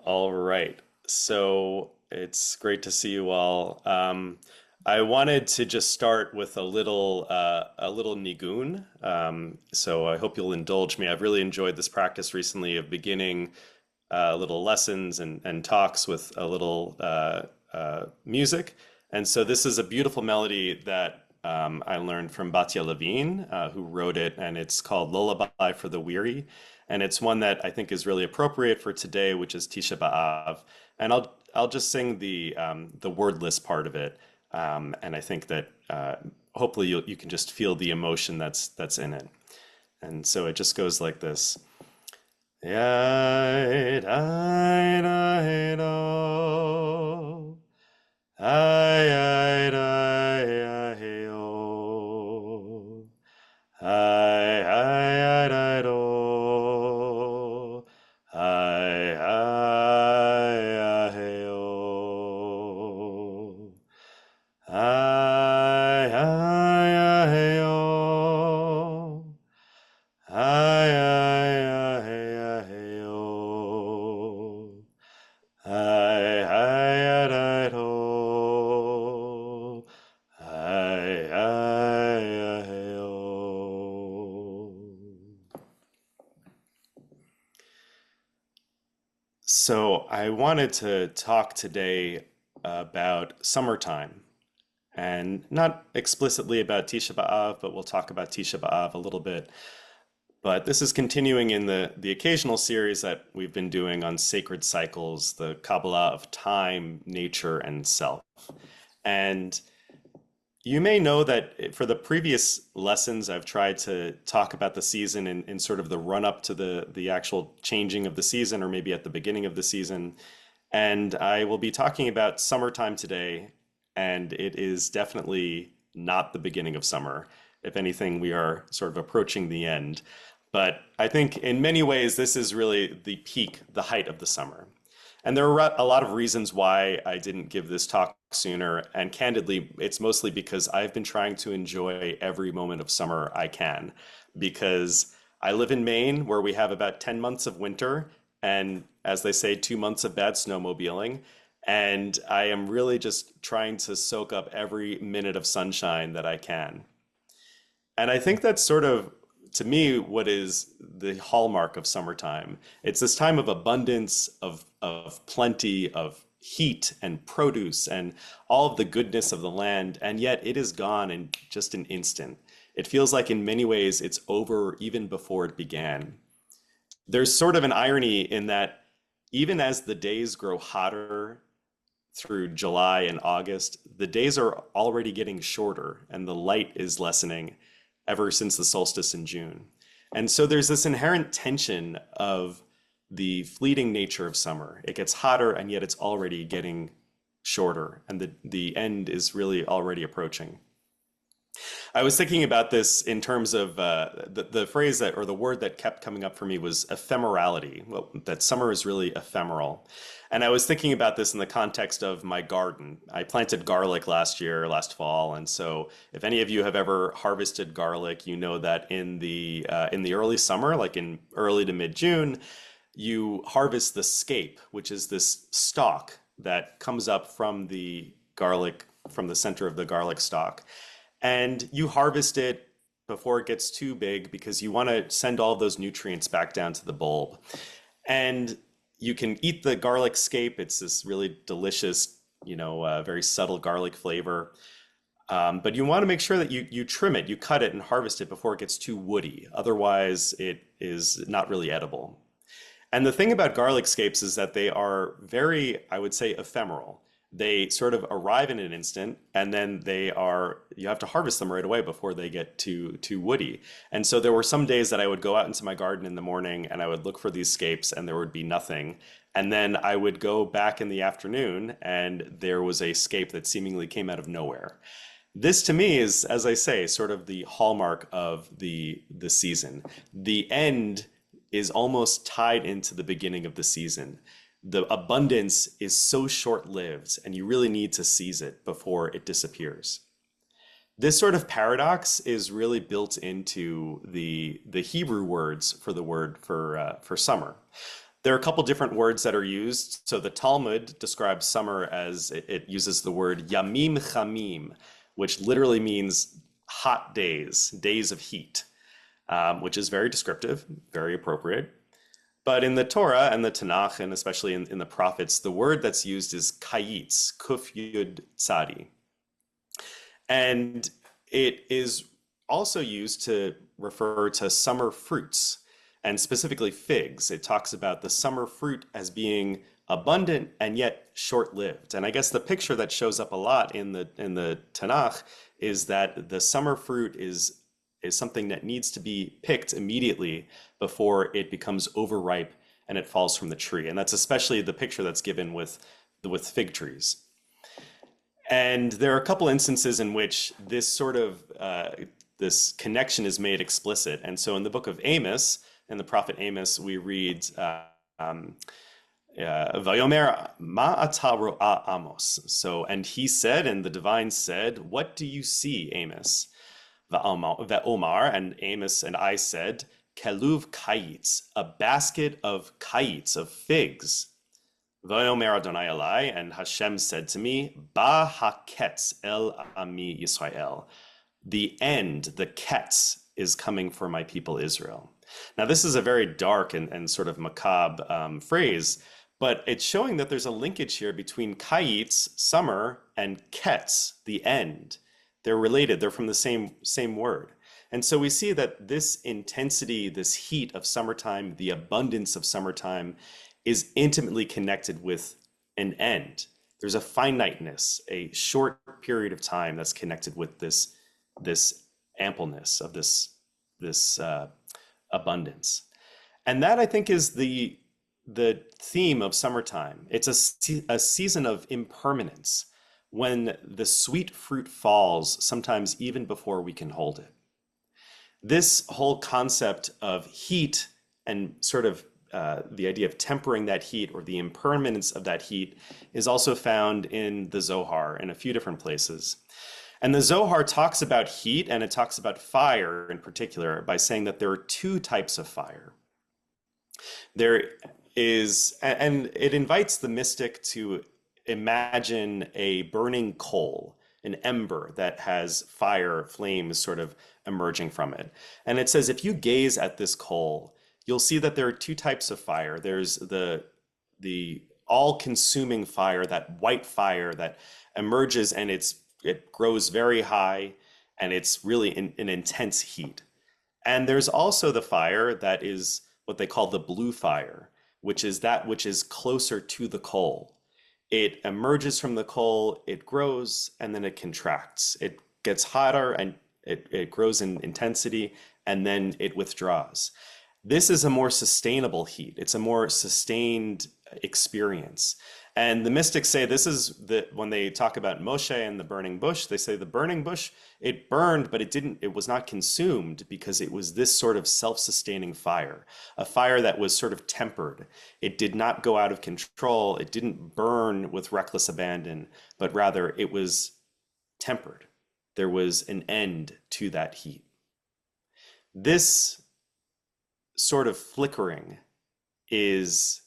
All right. So it's great to see you all. I wanted to just start with a little nigun. So I hope you'll indulge me. I've really enjoyed this practice recently of beginning little lessons and talks with a little music. And so this is a beautiful melody that I learned from Batya Levine, who wrote it, and it's called Lullaby for the Weary. And it's one that I think is really appropriate for today, which is Tisha B'Av. And I'll just sing the wordless part of it, and I think that hopefully you can just feel the emotion that's in it. And so it just goes like this. Yai, dai, dai, do. Ai, ai, dai, ai, o. Ai, ai, ai, dai, do. Ai, ai, ai, o. Ai, ai, ai, o. Ai, ai, ai, ai, o. Ai, ai, ai, ai, o. Ai, ai, ai, o. So I wanted to talk today about summertime, and not explicitly about Tisha B'Av, but we'll talk about Tisha B'Av a little bit. But this is continuing in the occasional series that we've been doing on sacred cycles, the Kabbalah of time, nature, and self. And you may know that for the previous lessons, I've tried to talk about the season in sort of the run up to the actual changing of the season, or maybe at the beginning of the season. And I will be talking about summertime today, and it is definitely not the beginning of summer. If anything, we are sort of approaching the end. But I think in many ways, this is really the peak, the height of the summer. And there are a lot of reasons why I didn't give this talk sooner. And candidly, it's mostly because I've been trying to enjoy every moment of summer I can. Because I live in Maine, where we have about 10 months of winter, and as they say, 2 months of bad snowmobiling. And I am really just trying to soak up every minute of sunshine that I can. And I think that's sort of, to me, what is the hallmark of summertime. It's this time of abundance, of plenty, of heat and produce and all of the goodness of the land, and yet it is gone in just an instant. It feels like in many ways it's over even before it began. There's sort of an irony in that even as the days grow hotter through July and August, the days are already getting shorter and the light is lessening ever since the solstice in June. And so there's this inherent tension of the fleeting nature of summer. It gets hotter and yet it's already getting shorter, and the end is really already approaching. I was thinking about this in terms of the phrase that, or the word that kept coming up for me was ephemerality. Well, that summer is really ephemeral. And I was thinking about this in the context of my garden. I planted garlic last year, last fall, and so if any of you have ever harvested garlic, you know that in the early summer, like in early to mid-June, you harvest the scape, which is this stalk that comes up from the garlic, from the center of the garlic stalk. And you harvest it before it gets too big because you want to send all of those nutrients back down to the bulb. And you can eat the garlic scape. It's this really delicious, very subtle garlic flavor. But you want to make sure that you trim it, you cut it and harvest it before it gets too woody. Otherwise, it is not really edible. And the thing about garlic scapes is that they are very, I would say, ephemeral. They sort of arrive in an instant, and then you have to harvest them right away before they get too woody. And so there were some days that I would go out into my garden in the morning and I would look for these scapes and there would be nothing. And then I would go back in the afternoon and there was a scape that seemingly came out of nowhere. This to me is, as I say, sort of the hallmark of the season. The end is almost tied into the beginning of the season. The abundance is so short-lived, and you really need to seize it before it disappears. This sort of paradox is really built into the Hebrew words for the word for summer. There are a couple different words that are used. So the Talmud describes summer as it uses the word yamim chamim, which literally means hot days, days of heat, which is very descriptive, very appropriate. But in the Torah and the Tanakh, and especially in the prophets, the word that's used is kayitz, kuf yud tzadi. And it is also used to refer to summer fruits, and specifically figs. It talks about the summer fruit as being abundant and yet short-lived. And I guess the picture that shows up a lot in the Tanakh is that the summer fruit is something that needs to be picked immediately before it becomes overripe and it falls from the tree. And that's especially the picture that's given with fig trees. And there are a couple instances in which this sort of this connection is made explicit. And so in the book of Amos, in the prophet Amos, we read, Vayomer ma ata ro'a Amos. So, and he said, and the divine said, what do you see, Amos? Ve'omar, and Amos and I said, keluv kayitz, a basket of kayitz, of figs. Vayomer Adonai Elai, and Hashem said to me, Ba haketz el ami Yisrael. The end, the ketz, is coming for my people Israel. Now, this is a very dark and sort of macabre phrase, but it's showing that there's a linkage here between kayitz, summer, and ketz, the end. They're related. They're from the same word. And so we see that this intensity, this heat of summertime, the abundance of summertime, is intimately connected with an end. There's a finiteness, a short period of time that's connected with this ampleness of this abundance. And that, I think, is the theme of summertime. It's a season of impermanence, when the sweet fruit falls, sometimes even before we can hold it. This whole concept of heat and sort of the idea of tempering that heat or the impermanence of that heat is also found in the Zohar in a few different places. And the Zohar talks about heat, and it talks about fire in particular by saying that there are two types of fire. There is, and it invites the mystic to imagine a burning coal, an ember that has fire, flames sort of emerging from it. And it says, if you gaze at this coal, you'll see that there are two types of fire. There's the all-consuming fire, that white fire that emerges and it grows very high, and it's really an intense heat. And there's also the fire that is what they call the blue fire, which is that which is closer to the coal. It emerges from the coal, it grows, and then it contracts. It gets hotter and it grows in intensity, and then it withdraws. This is a more sustainable heat. It's a more sustained experience. And the mystics say this is when they talk about Moshe and the burning bush, they say the burning bush, it burned, but it was not consumed because it was this sort of self-sustaining fire, a fire that was sort of tempered. It did not go out of control. It didn't burn with reckless abandon, but rather it was tempered. There was an end to that heat. This sort of flickering is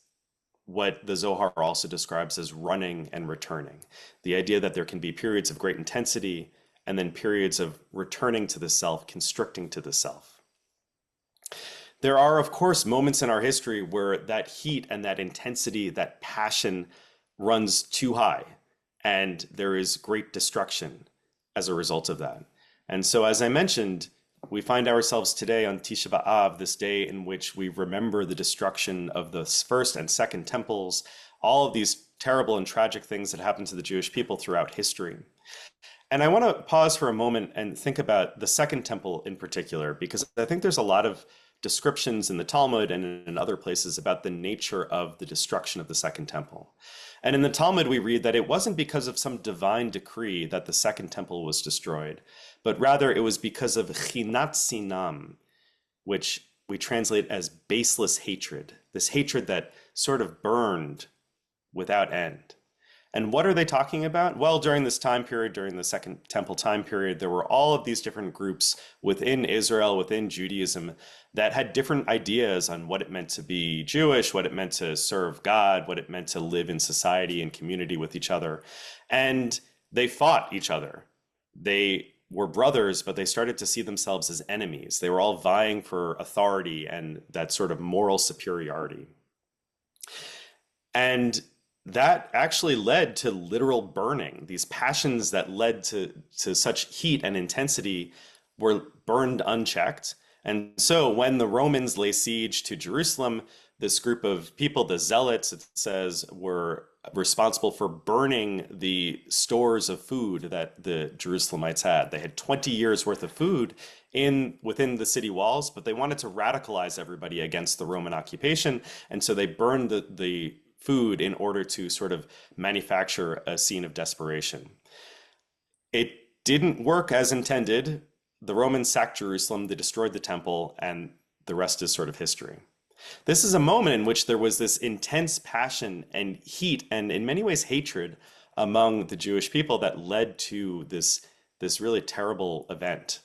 what the Zohar also describes as running and returning. The idea that there can be periods of great intensity and then periods of returning to the self, constricting to the self. There are, of course, moments in our history where that heat and that intensity, that passion runs too high, and there is great destruction as a result of that. And so, as I mentioned, we find ourselves today on Tisha B'Av, this day in which we remember the destruction of the first and second temples, all of these terrible and tragic things that happened to the Jewish people throughout history. And I want to pause for a moment and think about the second temple in particular, because I think there's a lot of descriptions in the Talmud and in other places about the nature of the destruction of the second temple. And in the Talmud, we read that it wasn't because of some divine decree that the second temple was destroyed, but rather it was because of chinat sinam, which we translate as baseless hatred, this hatred that sort of burned without end. And what are they talking about? Well, during this time period, during the Second Temple time period, there were all of these different groups within Israel, within Judaism, that had different ideas on what it meant to be Jewish, what it meant to serve God, what it meant to live in society and community with each other. And they fought each other. They were brothers, but they started to see themselves as enemies. They were all vying for authority and that sort of moral superiority. And that actually led to literal burning. These passions that led to such heat and intensity were burned unchecked. And so when the Romans lay siege to Jerusalem, this group of people, the Zealots, it says, were responsible for burning the stores of food that the Jerusalemites had. They had 20 years worth of food within the city walls, but they wanted to radicalize everybody against the Roman occupation. And so they burned the food in order to sort of manufacture a scene of desperation. It didn't work as intended. The Romans sacked Jerusalem, they destroyed the temple, and the rest is sort of history. This is a moment in which there was this intense passion and heat, and in many ways hatred, among the Jewish people that led to this really terrible event.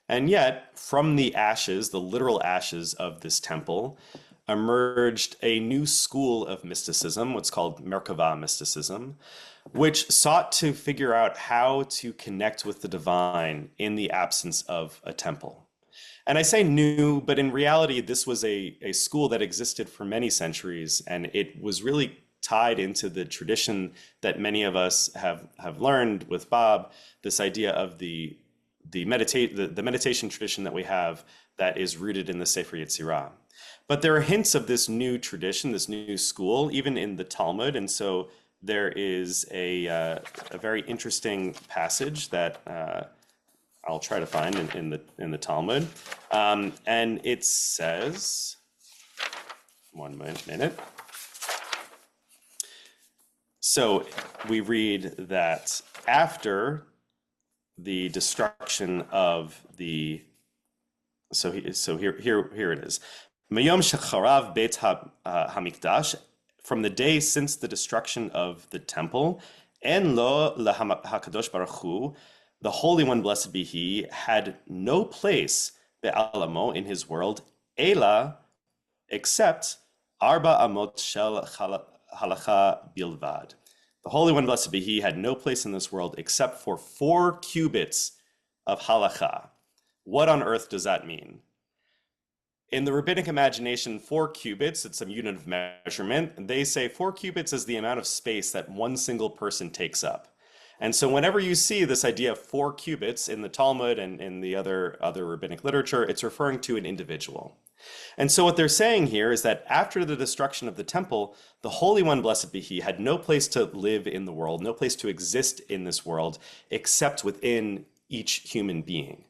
And yet, from the ashes, the literal ashes of this temple, emerged a new school of mysticism, what's called Merkavah mysticism, which sought to figure out how to connect with the divine in the absence of a temple. And I say new, but in reality, this was a school that existed for many centuries, and it was really tied into the tradition that many of us have learned with Bob, this idea of the meditation tradition that we have that is rooted in the Sefer Yetzirah. But there are hints of this new tradition, this new school, even in the Talmud. And so there is a very interesting passage that I'll try to find in the Talmud. And it says, one minute. So we read that after the destruction of so here it is. Mayom shecharav beit hamikdash, from the day since the destruction of the temple, en lo lahakadosh baruch hu, the Holy One, blessed be He, had no place be'alamo, in His world, ela, except arba amot shel halacha bilvad. The Holy One, blessed be He, had no place in this world except for 4 cubits of halacha. What on earth does that mean? In the rabbinic imagination, 4 cubits, it's some unit of measurement. They say 4 cubits is the amount of space that one single person takes up. And so whenever you see this idea of 4 cubits in the Talmud and in the other rabbinic literature, it's referring to an individual. And so what they're saying here is that after the destruction of the temple, the Holy One, blessed be He, had no place to live in the world, no place to exist in this world, except within each human being.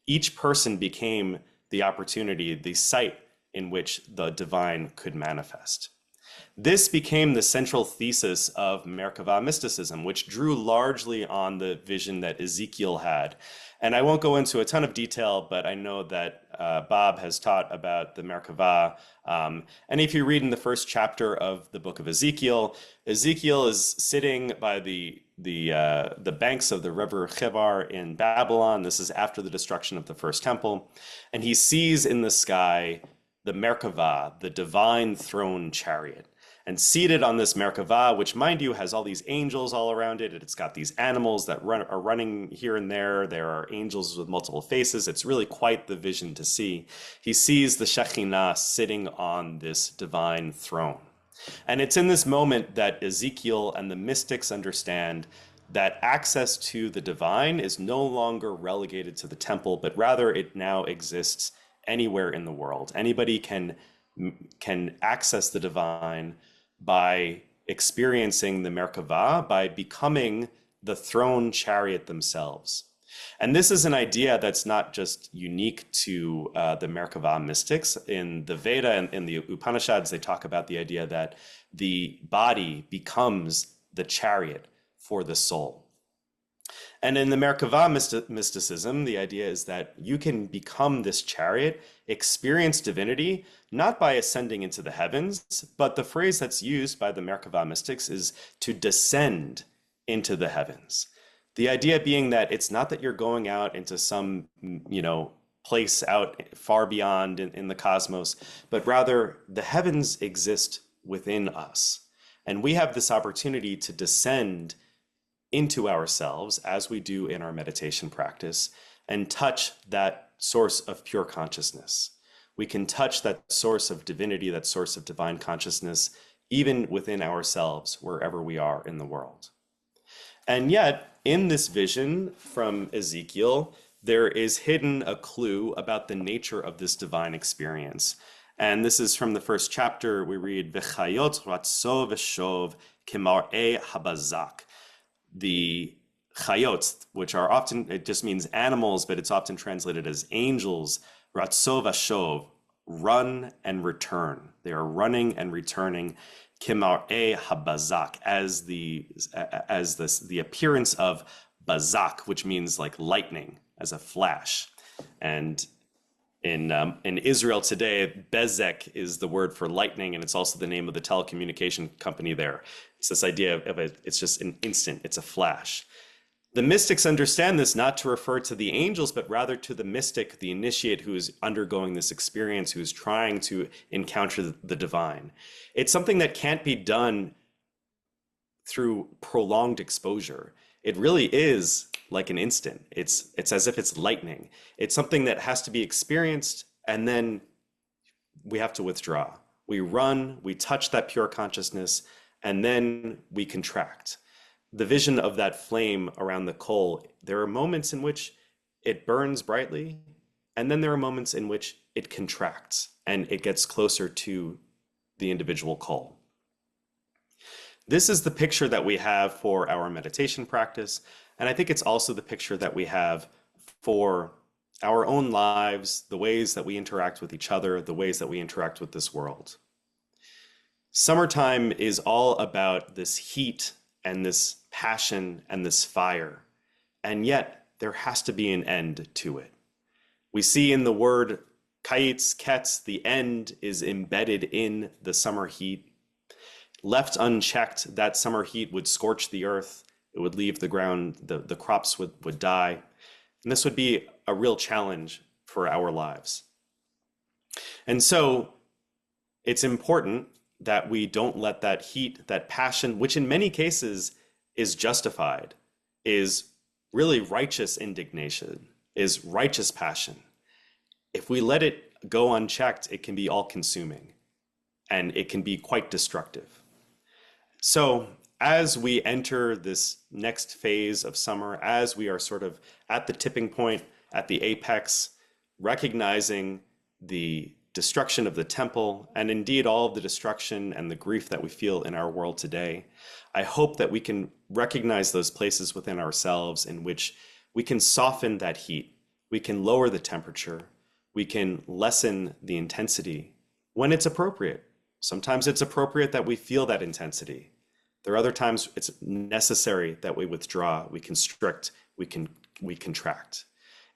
Each person became the opportunity, the site in which the divine could manifest. This became the central thesis of Merkavah mysticism, which drew largely on the vision that Ezekiel had. And I won't go into a ton of detail, but I know that Bob has taught about the Merkavah. And if you read in the first chapter of the book of Ezekiel, Ezekiel is sitting by the banks of the river Chebar in Babylon. This is after the destruction of the first temple. And he sees in the sky the Merkavah, the divine throne chariot. And seated on this Merkavah, which, mind you, has all these angels all around it. It's got these animals that are running here and there. There are angels with multiple faces. It's really quite the vision to see. He sees the Shekhinah sitting on this divine throne. And it's in this moment that Ezekiel and the mystics understand that access to the divine is no longer relegated to the temple, but rather it now exists anywhere in the world. Anybody can access the divine by experiencing the Merkavah, by becoming the throne chariot themselves. And this is an idea that's not just unique to the Merkavah mystics. In the Veda and in the Upanishads, they talk about the idea that the body becomes the chariot for the soul. And in the Merkava mysticism, the idea is that you can become this chariot, experience divinity, not by ascending into the heavens, but the phrase that's used by the Merkava mystics is to descend into the heavens. The idea being that it's not that you're going out into some, place out far beyond in the cosmos, but rather the heavens exist within us. And we have this opportunity to descend into ourselves as we do in our meditation practice and touch that source of pure consciousness. We can touch that source of divinity, that source of divine consciousness, even within ourselves, wherever we are in the world. And yet, in this vision from Ezekiel, there is hidden a clue about the nature of this divine experience. And this is from the first chapter. We read, V'chayot ratzo v'shov kemar'e habazak. The chayot, which are often, it just means animals, but it's often translated as angels, ratzo v'shov, run and return. They are running and returning, kemar'e habazak, as the appearance of bazak, which means like lightning, as a flash. And in Israel today, bezek is the word for lightning, and it's also the name of the telecommunication company there. It's this idea of it's just an instant, it's a flash. The mystics understand this not to refer to the angels, but rather to the mystic, the initiate who is undergoing this experience, who is trying to encounter the divine. It's something that can't be done through prolonged exposure. It really is like an instant. It's as if it's lightning. It's something that has to be experienced, and then we have to withdraw. We run, we touch that pure consciousness, and then we contract. The vision of that flame around the coal, there are moments in which it burns brightly, and then there are moments in which it contracts and it gets closer to the individual coal. This is the picture that we have for our meditation practice, and I think it's also the picture that we have for our own lives, the ways that we interact with each other, the ways that we interact with this world. Summertime is all about this heat and this passion and this fire, and yet there has to be an end to it. We see in the word kaitz, ketz, the end is embedded in the summer heat. Left unchecked, that summer heat would scorch the earth. It would leave the ground, the crops would die. And this would be a real challenge for our lives. And so it's important that we don't let that heat, that passion, which in many cases is justified, is really righteous indignation, is righteous passion. If we let it go unchecked, it can be all-consuming, and it can be quite destructive. So as we enter this next phase of summer, as we are sort of at the tipping point, at the apex, recognizing the destruction of the temple, and indeed all of the destruction and the grief that we feel in our world today, I hope that we can recognize those places within ourselves in which we can soften that heat, we can lower the temperature, we can lessen the intensity when it's appropriate. Sometimes it's appropriate that we feel that intensity. There are other times it's necessary that we withdraw, we constrict, we contract.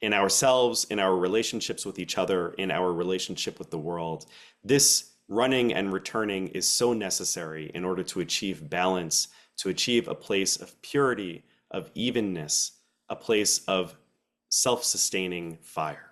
In ourselves, in our relationships with each other, in our relationship with the world, this running and returning is so necessary in order to achieve balance, to achieve a place of purity, of evenness, a place of self-sustaining fire.